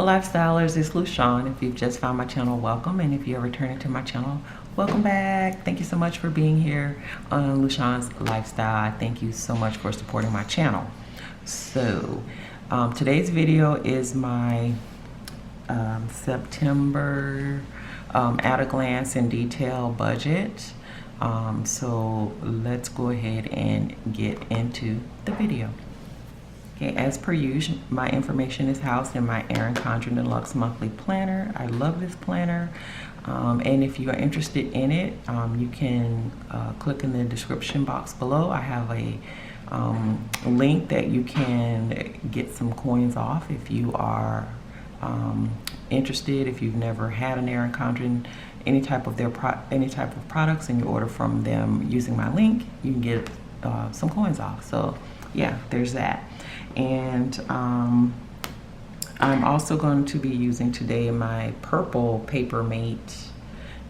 lifestylers, it's Lushawn. If you've just found my channel, welcome, and if you're returning to my channel, welcome back. Thank you so much for being here on Lushawn's Lifestyle. Thank you so much for supporting my channel. So today's video is my September at a glance in detail budget. So let's go ahead and get into the video. Okay, as per usual, my information is housed in my Erin Condren Deluxe monthly planner. I love this planner, and if you are interested in it, you can click in the description box below. I have a link that you can get some coins off if you are interested. If you've never had an Erin Condren, any type of products, and you order from them using my link, you can get some coins off. So yeah, there's that. And I'm also going to be using today my purple Papermate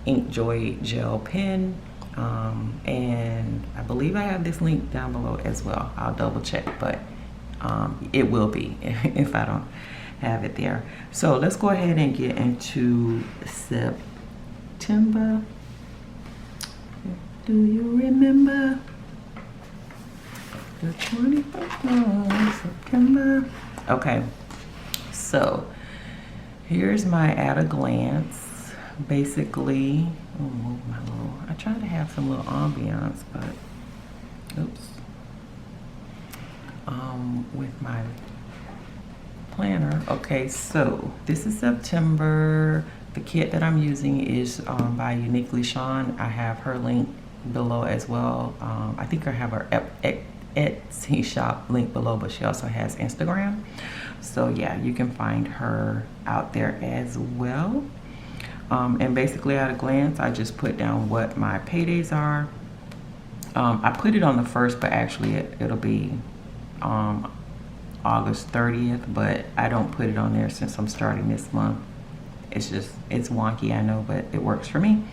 Ink Joy gel pen, and I believe I have this link down below as well. I'll double check, but it will be if I don't have it there. So let's go ahead and get into September. Do you remember the 21st of September? Okay, so here's my at a glance. Basically, I try to have some little ambiance, but oops. With my planner. Okay, so this is September. The kit that I'm using is by Uniquely Lushawn. I have her link below as well. I think I have her Etsy shop link below, but she also has Instagram. So yeah, you can find her out there as well. And basically at a glance, I just put down what my paydays are. I put it on the 1st, but actually it'll be August 30th, but I don't put it on there since I'm starting this month. It's wonky, I know, but it works for me.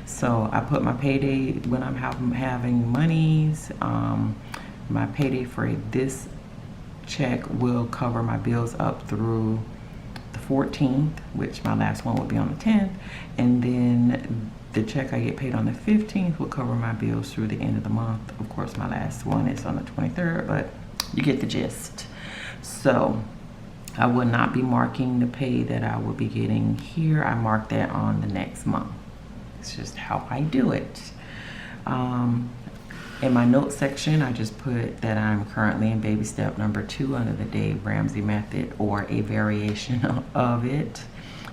So I put my payday when I'm having monies. My payday for this check will cover my bills up through the 14th, which my last one will be on the 10th. And then the check I get paid on the 15th will cover my bills through the end of the month. Of course, my last one is on the 23rd, but you get the gist. So I will not be marking the pay that I will be getting here. I mark that on the next month. It's just how I do it. In my notes section, I just put that I'm currently in baby step number 2 under the Dave Ramsey method or a variation of it.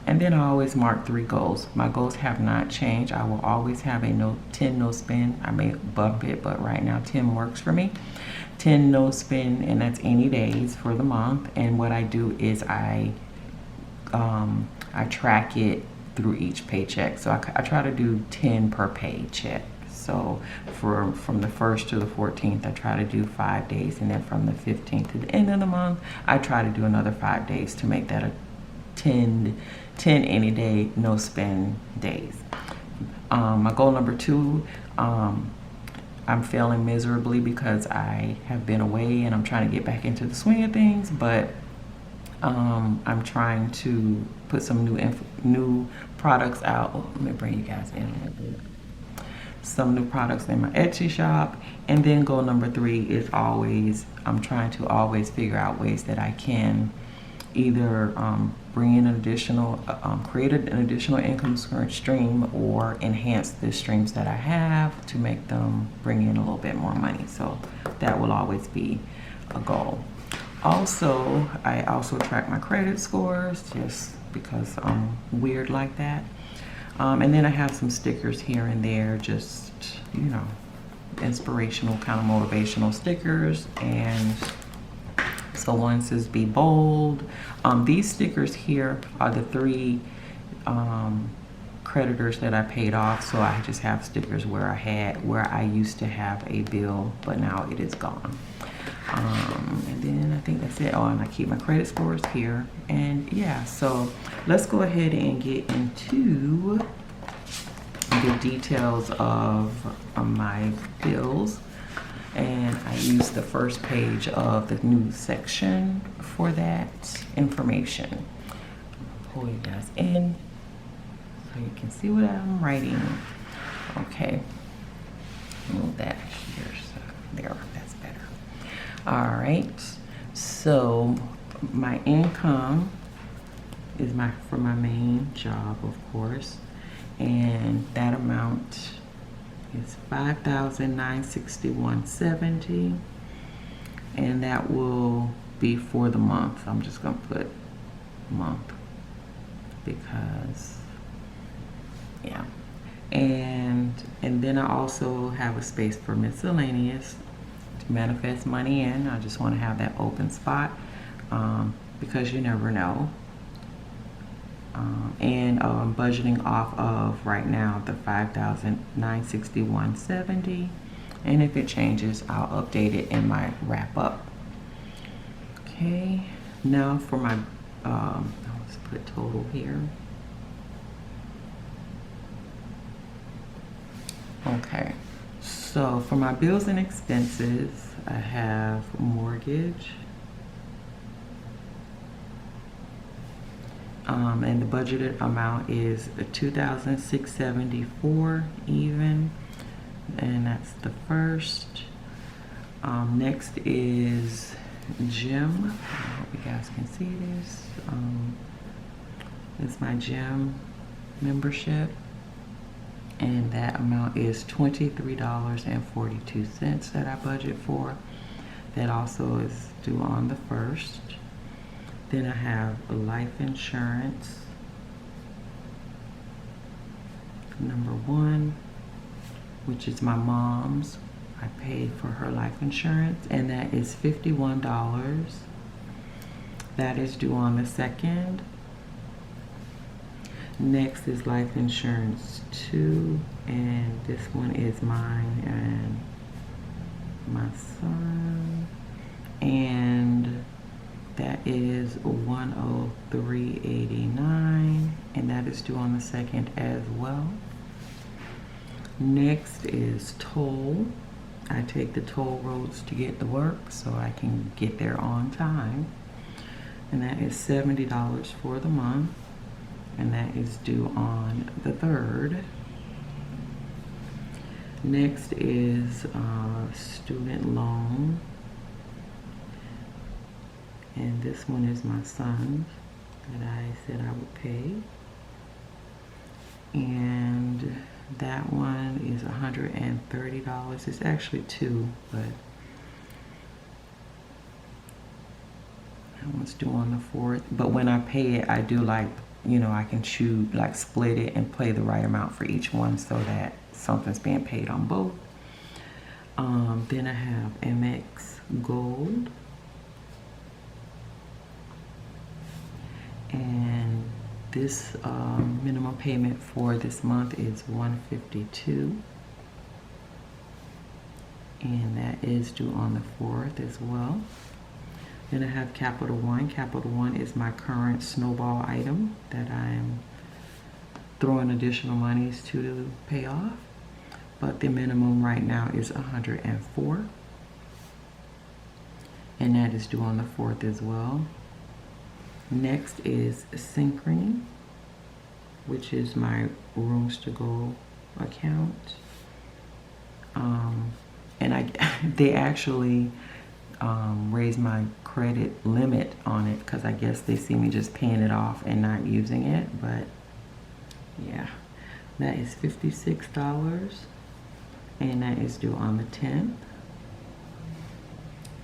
And then I always mark 3 goals. My goals have not changed. I will always have a 10 no spend. I may bump it, but right now 10 works for me. 10 no spend, and that's any days for the month. And what I do is I track it through each paycheck. So I try to do 10 per paycheck. So from the 1st to the 14th, I try to do 5 days, and then from the 15th to the end of the month, I try to do another 5 days to make that a 10 any day no spend days. My goal number 2, I'm failing miserably because I have been away and I'm trying to get back into the swing of things, but I'm trying to put some new products out. Let me bring you guys in a little bit. Some new products in my Etsy shop. And then goal number 3 is I'm trying to always figure out ways that I can either bring in an additional, create an additional income stream, or enhance the streams that I have to make them bring in a little bit more money. So that will always be a goal. Also, I also track my credit scores just because I'm weird like that. And then I have some stickers here and there, just, you know, inspirational, kind of motivational stickers. And so one says be bold. These stickers here are the 3 creditors that I paid off. So I just have stickers where I used to have a bill, but now it is gone. And then I think that's it. Oh, and I keep my credit scores here. And yeah, so let's go ahead and get into the details of my bills. And I use the first page of the news section for that information. pull you guys in so you can see what I'm writing. Okay, move that here, so there, that's better. All right, so my income is for my main job, of course, and that amount is $5,961.70, and that will be for the month. I'm just gonna put month because, yeah. And then I also have a space for miscellaneous to manifest money in. I just want to have that open spot because you never know. And budgeting off of right now the $5,961.70, and if it changes, I'll update it in my wrap up. Okay, now for my let's put total here. Okay, so for my bills and expenses, I have mortgage, and the budgeted amount is $2,674 even, and that's the first. Next is gym. I hope you guys can see this. It's my gym membership, and that amount is $23.42 that I budget for. That also is due on the 1st. Then I have life insurance, number 1, which is my mom's. I paid for her life insurance, and that is $51. That is due on the 2nd. Next is life insurance 2, and this one is mine and my son, and that is $103.89, and that is due on the 2nd as well. Next is toll. I take the toll roads to get to work so I can get there on time, and that is $70 for the month, and that is due on the 3rd. Next is student loan, and this one is my son's that I said I would pay, and that one is $130. It's actually 2, but that one's due on the 4th. But when I pay it, I do, like, you know, I can choose, like, split it and pay the right amount for each one so that something's being paid on both. Then I have MX Gold, and this minimum payment for this month is $152, and that is due on the 4th as well. Then I have Capital One. Capital One is my current snowball item that I'm throwing additional monies to pay off, but the minimum right now is $104, and that is due on the 4th as well. Next is Synchrony, which is my Rooms to Go account, and they actually raised my credit limit on it because I guess they see me just paying it off and not using it. But yeah, that is $56, and that is due on the 10th.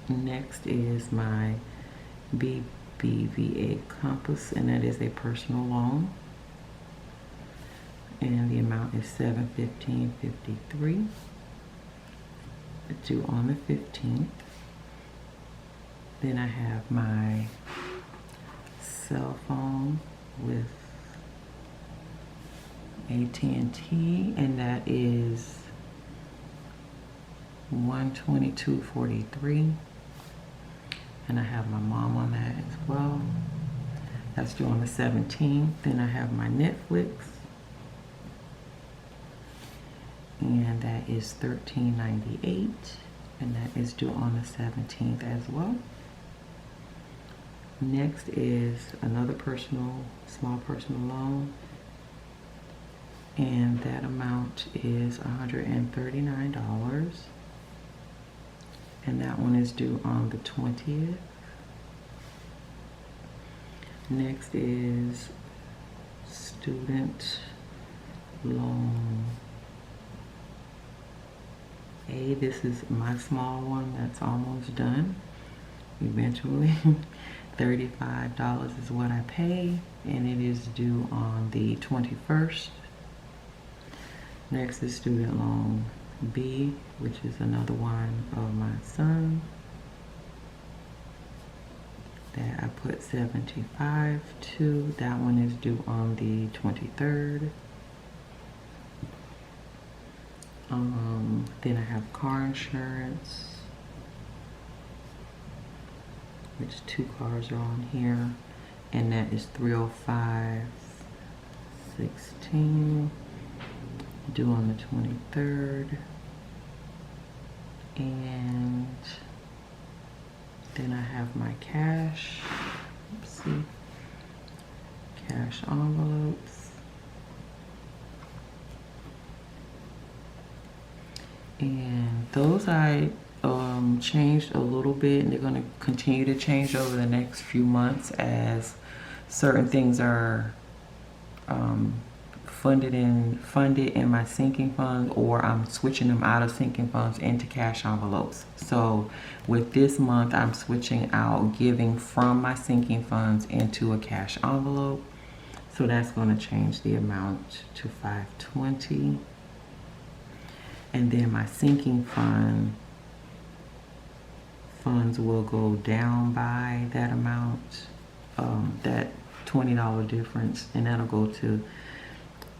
Next is my Bbva Compass, and that is a personal loan, and the amount is $715.53, due on the 15th. Then I have my cell phone with AT&T, and that is $122.43, and I have my mom on that as well. That's due on the 17th. Then I have my Netflix, and that is $13.98, and that is due on the 17th as well. Next is another small personal loan. And that amount is $139. And that one is due on the 20th. Next is student loan A. This is my small one that's almost done. Eventually, $35 is what I pay, and it is due on the 21st. Next is student loan B, which is another one of my son that I put $75 to. That one is due on the 23rd. Then I have car insurance, which 2 cars are on here, and that is $305.16, due on the 23rd. And then I have my cash, cash envelopes. And those I changed a little bit, and they're going to continue to change over the next few months as certain things are funded in my sinking funds, or I'm switching them out of sinking funds into cash envelopes. So with this month, I'm switching out giving from my sinking funds into a cash envelope. So that's going to change the amount to $520. And then my sinking funds will go down by that amount, that $20 difference, and that'll go to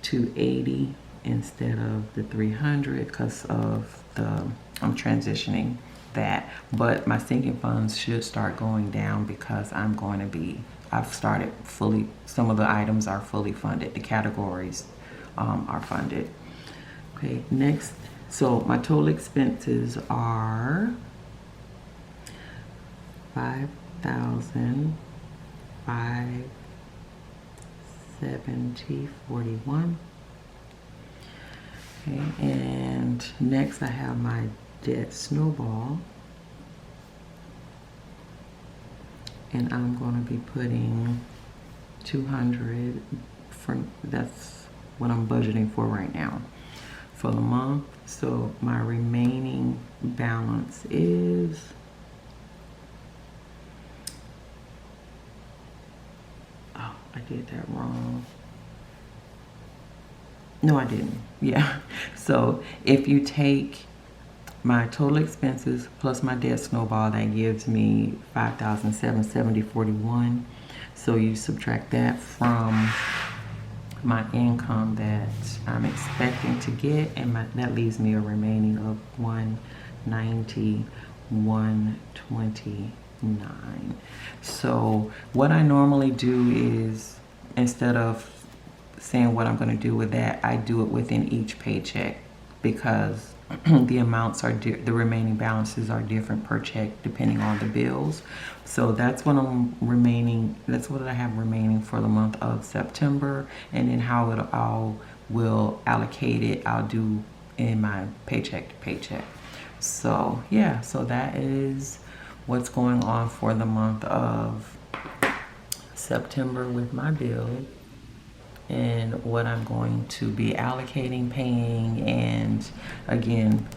$280 instead of the $300 because of I'm transitioning that. But my sinking funds should start going down because I've started fully, some of the items are fully funded, the categories are funded. Okay, next. So my total expenses are $5,570.41. Okay, and next I have my debt snowball, and I'm going to be putting $200 that's what I'm budgeting for right now for the month. So my remaining balance is I did that wrong. No, I didn't. Yeah. So if you take my total expenses plus my debt snowball, that gives me $5,770.41. So you subtract that from my income that I'm expecting to get, and that leaves me a remaining of $191.29. So what I normally do is, instead of saying what I'm going to do with that, I do it within each paycheck, because the amounts are the remaining balances are different per check depending on the bills. So that's what that's what I have remaining for the month of September, and then how I will allocate it, I'll do in my paycheck to paycheck. So yeah, so that is what's going on for the month of September with my bill, and what I'm going to be allocating, paying, and again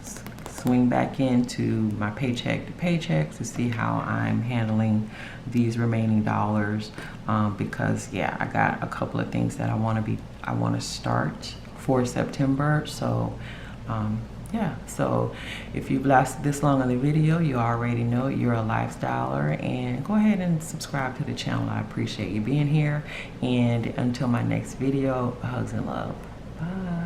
swing back into my paycheck to paycheck to see how I'm handling these remaining dollars, because yeah, I got a couple of things that I want to start for September. So yeah, so if you've lasted this long on the video, you already know you're a lifestyler, and go ahead and subscribe to the channel. I appreciate you being here, and until my next video, hugs and love. Bye.